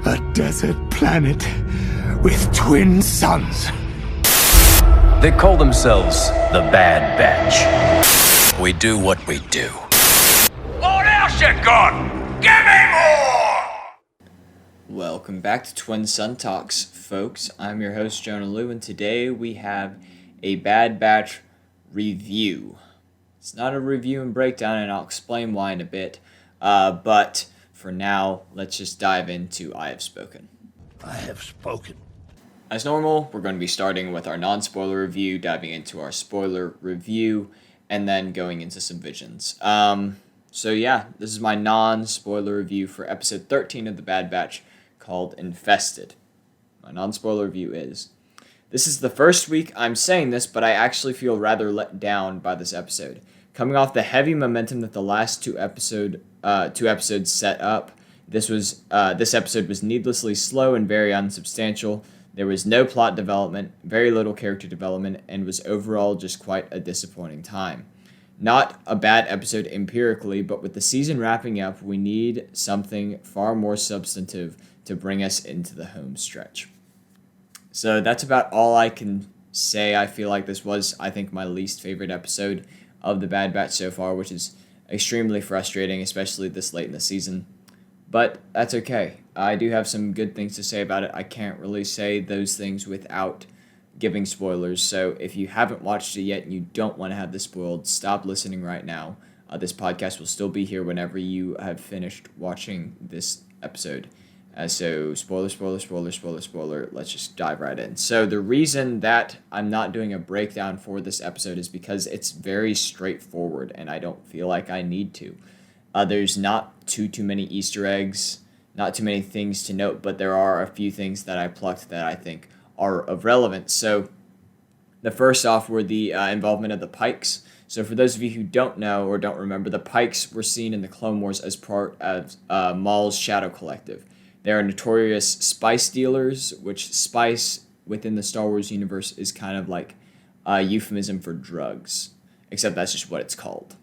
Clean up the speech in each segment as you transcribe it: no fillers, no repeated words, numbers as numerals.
A desert planet with twin suns. They call themselves the Bad Batch. We do what we do. What else you got? Give me more! Welcome back to Twin Sun Talks, folks. I'm your host, Jonah Liu, and today we have a Bad Batch review. It's not a review and breakdown, and I'll explain why in a bit. But for now, let's just dive into I Have Spoken. I have spoken. As normal, we're going to be starting with our non-spoiler review, diving into our spoiler review, and then going into some visions. So yeah, this is my non-spoiler review for episode 13 of The Bad Batch, called Infested. My non-spoiler review is: this is the first week I'm saying this, but I actually feel rather let down by this episode. Coming off the heavy momentum that the last two episodes set up, this episode was needlessly slow and very unsubstantial. There was no plot development, very little character development, and was overall just quite a disappointing time. Not a bad episode empirically, but with the season wrapping up, we need something far more substantive to bring us into the home stretch. So that's about all I can say. I feel like this was, I think, my least favorite episode of The Bad Batch so far, which is extremely frustrating, especially this late in the season. But that's okay. I do have some good things to say about it. I can't really say those things without giving spoilers. So if you haven't watched it yet and you don't want to have this spoiled, stop listening right now. This podcast will still be here whenever you have finished watching this episode. So spoiler. Let's just dive right in. So the reason that I'm not doing a breakdown for this episode is because it's very straightforward and I don't feel like I need to. There's not too many Easter eggs, not too many things to note, but there are a few things that I plucked that I think are of relevance. So the first off were the involvement of the Pikes. So for those of you who don't know or don't remember, the Pikes were seen in the Clone Wars as part of Maul's Shadow Collective. They are notorious spice dealers, which spice within the Star Wars universe is kind of like a euphemism for drugs, except that's just what it's called.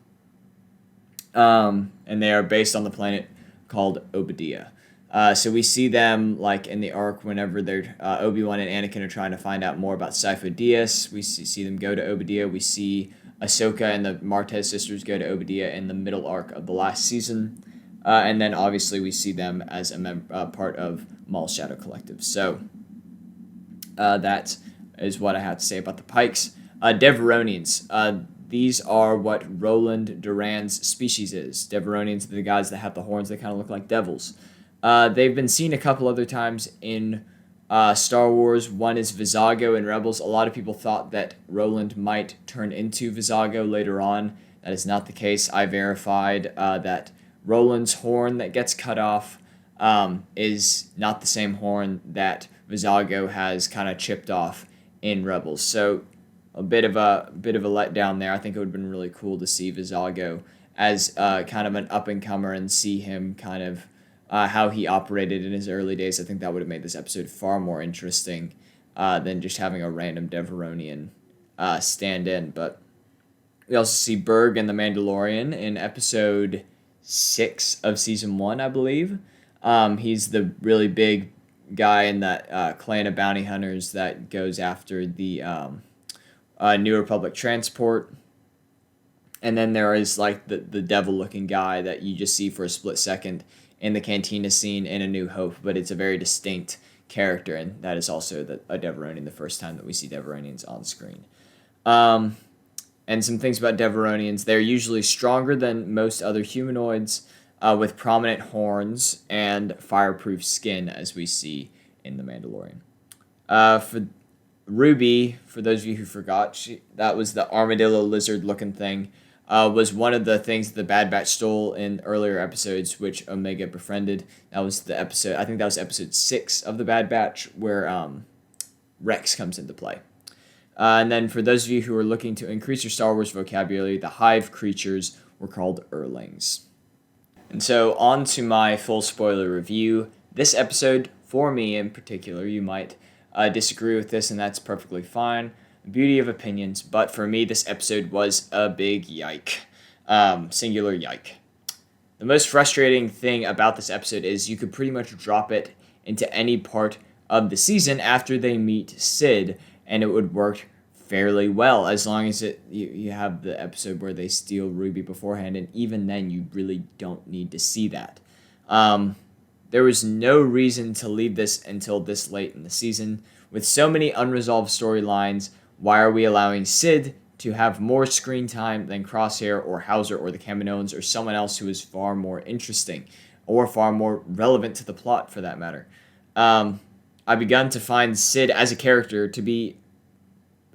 And they are based on the planet called Obadiah. So we see them like in the arc whenever they're Obi-Wan and Anakin are trying to find out more about Sifo Dyas. We see them go to Obadiah. We see Ahsoka and the Martez sisters go to Obadiah in the middle arc of the last season. And then obviously we see them as a part of Maul's Shadow Collective. So that is what I have to say about the Pikes. Deveronians. These are what Roland Duran's species is. Deveronians are the guys that have the horns that kind of look like devils. They've been seen a couple other times in Star Wars. One is Vizago in Rebels. A lot of people thought that Roland might turn into Vizago later on. That is not the case. I verified that Roland's horn that gets cut off is not the same horn that Vizago has kind of chipped off in Rebels. So a bit of a letdown there. I think it would have been really cool to see Vizago as kind of an up-and-comer and see him kind of how he operated in his early days. I think that would have made this episode far more interesting than just having a random Deveronian stand in. But we also see Berg and the Mandalorian in episode 6 of season 1, I believe. He's the really big guy in that clan of bounty hunters that goes after the New Republic transport. And then there is like the devil-looking guy that you just see for a split second in the cantina scene in A New Hope, but it's a very distinct character, and that is also a Deveronian, the first time that we see Deveronians on screen. And some things about Deveronians: they're usually stronger than most other humanoids, with prominent horns and fireproof skin, as we see in The Mandalorian. For Ruby, for those of you who forgot, that was the armadillo lizard-looking thing, was one of the things that the Bad Batch stole in earlier episodes, which Omega befriended. That was the episode, I think that was episode 6 of the Bad Batch, where Rex comes into play. And then for those of you who are looking to increase your Star Wars vocabulary, the hive creatures were called Erlings. And so on to my full spoiler review. This episode, for me in particular, you might disagree with this, and that's perfectly fine. The beauty of opinions, but for me, this episode was a big yike. Singular yike. The most frustrating thing about this episode is you could pretty much drop it into any part of the season after they meet Sid, and it would work fairly well as long as you have the episode where they steal Ruby beforehand, and even then you really don't need to see that. There was no reason to leave this until this late in the season. With so many unresolved storylines, why are we allowing Sid to have more screen time than Crosshair or Hauser or the Kaminoans or someone else who is far more interesting or far more relevant to the plot for that matter? I've begun to find Sid as a character to be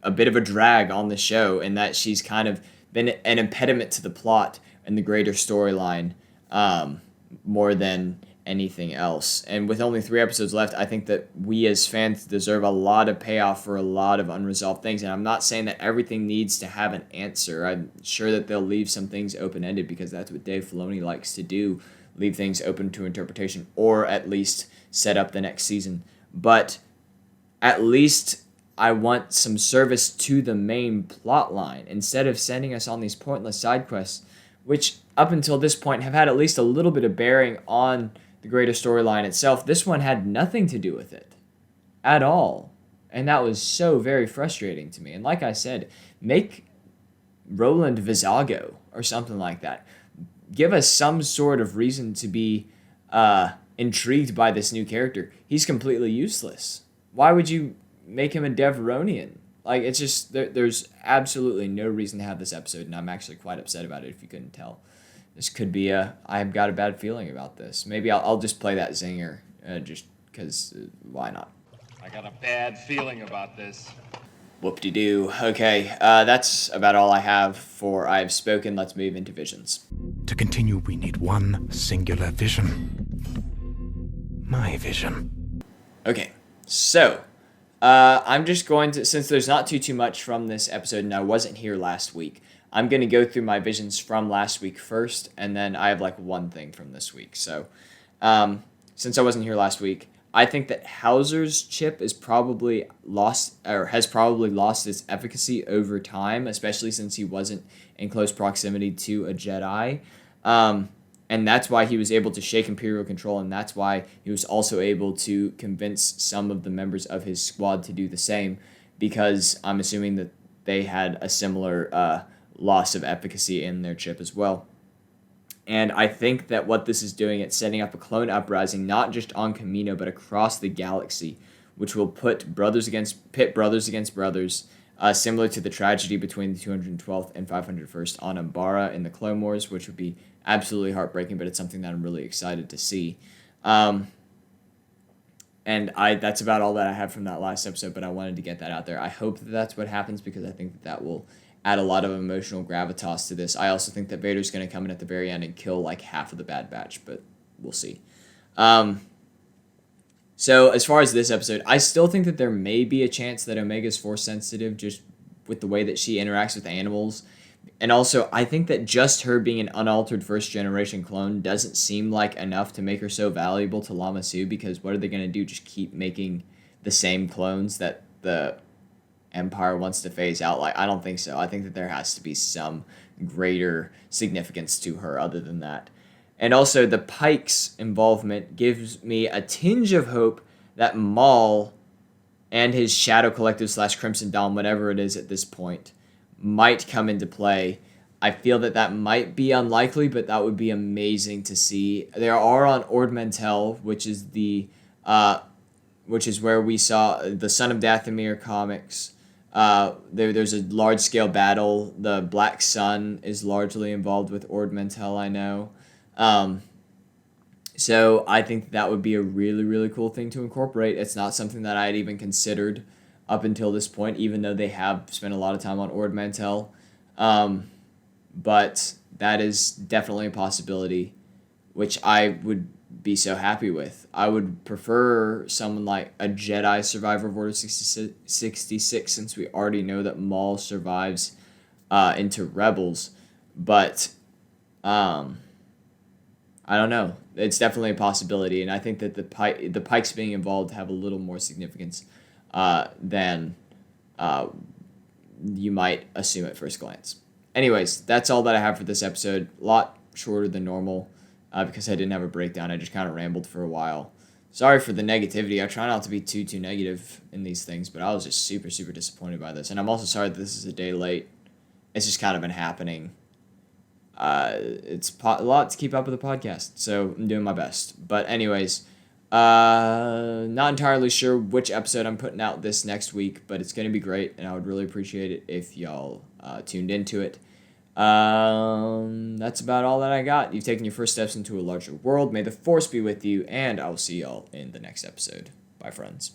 a bit of a drag on the show, in that she's kind of been an impediment to the plot and the greater storyline more than anything else. And with only 3 episodes left, I think that we as fans deserve a lot of payoff for a lot of unresolved things. And I'm not saying that everything needs to have an answer. I'm sure that they'll leave some things open-ended because that's what Dave Filoni likes to do, leave things open to interpretation, or at least set up the next season. But at least I want some service to the main plot line instead of sending us on these pointless side quests, which up until this point have had at least a little bit of bearing on the greater storyline itself. This one had nothing to do with it at all. And that was so very frustrating to me. And like I said, make Roland Vizago or something like that. Give us some sort of reason to be intrigued by this new character. He's completely useless. Why would you make him a Deveronian? Like, it's just, there's absolutely no reason to have this episode, and I'm actually quite upset about it if you couldn't tell. This could be I've got a bad feeling about this. Maybe I'll just play that zinger, just because, why not? I got a bad feeling about this. Whoop-de-doo. Okay, that's about all I have for I've Spoken. Let's move into visions. To continue, we need one singular vision. My vision. Okay, so I'm just going to, since there's not too much from this episode and I wasn't here last week, I'm going to go through my visions from last week first, and then I have like one thing from this week. So since I wasn't here last week, I think that Hauser's chip is probably lost, or has probably lost its efficacy over time, especially since he wasn't in close proximity to a Jedi. And that's why he was able to shake Imperial control, and that's why he was also able to convince some of the members of his squad to do the same, because I'm assuming that they had a similar loss of efficacy in their chip as well. And I think that what this is doing, it's setting up a clone uprising, not just on Kamino, but across the galaxy, which will pit brothers against brothers, similar to the tragedy between the 212th and 501st on Umbara in the Clone Wars, which would be absolutely heartbreaking, but it's something that I'm really excited to see. And that's about all that I have from that last episode, but I wanted to get that out there. I hope that that's what happens, because I think that will add a lot of emotional gravitas to this. I also think that Vader's going to come in at the very end and kill like half of the Bad Batch, but we'll see. So as far as this episode, I still think that there may be a chance that Omega's Force sensitive just with the way that she interacts with animals. And also, I think that just her being an unaltered first-generation clone doesn't seem like enough to make her so valuable to Lama Su, because what are they going to do? Just keep making the same clones that the Empire wants to phase out? Like, I don't think so. I think that there has to be some greater significance to her other than that. And also, the Pike's involvement gives me a tinge of hope that Maul and his Shadow Collective / Crimson Dawn, whatever it is at this point, might come into play. I feel that that might be unlikely, but that would be amazing to see. There are on Ord Mantell, which is where we saw the Son of Dathomir comics. There's a large-scale battle. The Black Sun is largely involved with Ord Mantell, I know. So I think that would be a really, really cool thing to incorporate. It's not something that I had even considered up until this point, even though they have spent a lot of time on Ord Mantell. But that is definitely a possibility, which I would be so happy with. I would prefer someone like a Jedi survivor of Order 66, since we already know that Maul survives into Rebels. But I don't know. It's definitely a possibility, and I think that the Pikes being involved have a little more significance than you might assume at first glance. Anyways, that's all that I have for this episode. A lot shorter than normal. because I didn't have a breakdown. I just kind of rambled for a while. Sorry for the negativity. I try not to be too negative in these things, but I was just super disappointed by this. And I'm also sorry that this is a day late. It's just kind of been happening. It's a lot to keep up with the podcast, so I'm doing my best. But anyways, not entirely sure which episode I'm putting out this next week, but it's going to be great, and I would really appreciate it if y'all tuned into it. That's about all that I got. You've taken your first steps into a larger world. May the force be with you, and I'll see y'all in the next episode. Bye, friends.